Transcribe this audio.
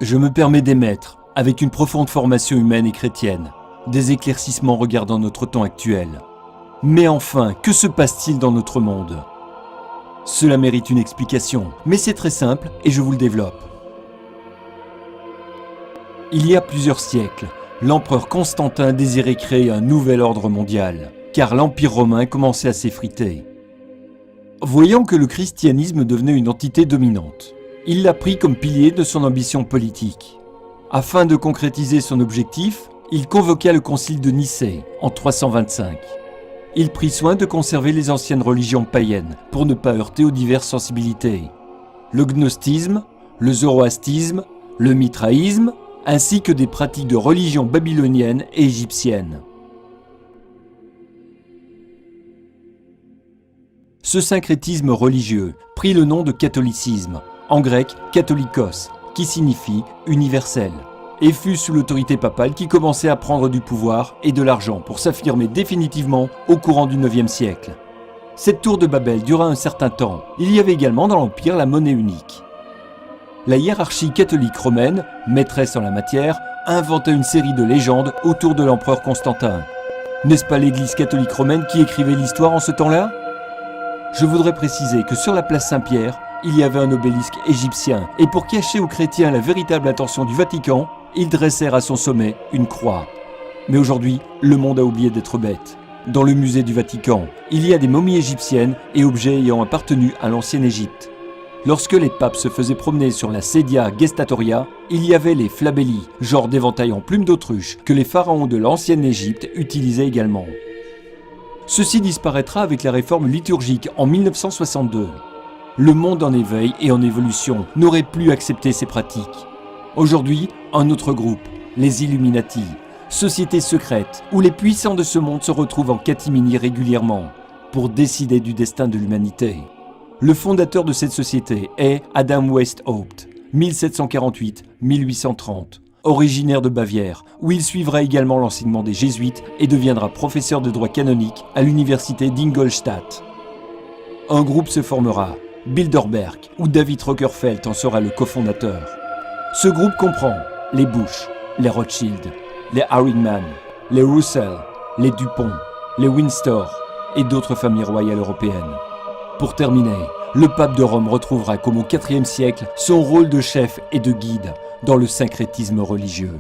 Je me permets d'émettre, avec une profonde formation humaine et chrétienne, des éclaircissements regardant notre temps actuel. Mais enfin, que se passe-t-il dans notre monde ? Cela mérite une explication, mais c'est très simple et je vous le développe. Il y a plusieurs siècles, l'empereur Constantin désirait créer un nouvel ordre mondial, car l'Empire romain commençait à s'effriter. Voyant que le christianisme devenait une entité dominante, il l'a pris comme pilier de son ambition politique. Afin de concrétiser son objectif, il convoqua le concile de Nicée en 325. Il prit soin de conserver les anciennes religions païennes pour ne pas heurter aux diverses sensibilités. Le gnostisme, le zoroastisme, le mitraïsme, ainsi que des pratiques de religion babylonienne et égyptienne. Ce syncrétisme religieux prit le nom de catholicisme, en grec katholikos, qui signifie universel, et fut sous l'autorité papale qui commençait à prendre du pouvoir et de l'argent pour s'affirmer définitivement au courant du IXe siècle. Cette tour de Babel dura un certain temps. Il y avait également dans l'Empire la monnaie unique. La hiérarchie catholique romaine, maîtresse en la matière, inventa une série de légendes autour de l'empereur Constantin. N'est-ce pas l'Église catholique romaine qui écrivait l'histoire en ce temps-là ? Je voudrais préciser que sur la place Saint-Pierre, il y avait un obélisque égyptien, et pour cacher aux chrétiens la véritable intention du Vatican, ils dressèrent à son sommet une croix. Mais aujourd'hui, le monde a oublié d'être bête. Dans le musée du Vatican, il y a des momies égyptiennes et objets ayant appartenu à l'ancienne Égypte. Lorsque les papes se faisaient promener sur la Sedia Gestatoria, il y avait les flabelli, genre d'éventail en plumes d'autruche, que les pharaons de l'ancienne Égypte utilisaient également. Ceci disparaîtra avec la réforme liturgique en 1962. Le monde en éveil et en évolution n'aurait plus accepté ces pratiques. Aujourd'hui, un autre groupe, les Illuminati, société secrète où les puissants de ce monde se retrouvent en catimini régulièrement pour décider du destin de l'humanité. Le fondateur de cette société est Adam Weishaupt, 1748-1830, originaire de Bavière, où il suivra également l'enseignement des jésuites et deviendra professeur de droit canonique à l'université d'Ingolstadt. Un groupe se formera, Bilderberg, où David Rockefeller en sera le cofondateur. Ce groupe comprend les Bush, les Rothschild, les Harriman, les Russell, les Dupont, les Windsor et d'autres familles royales européennes. Pour terminer, le pape de Rome retrouvera comme au IVe siècle son rôle de chef et de guide dans le syncrétisme religieux.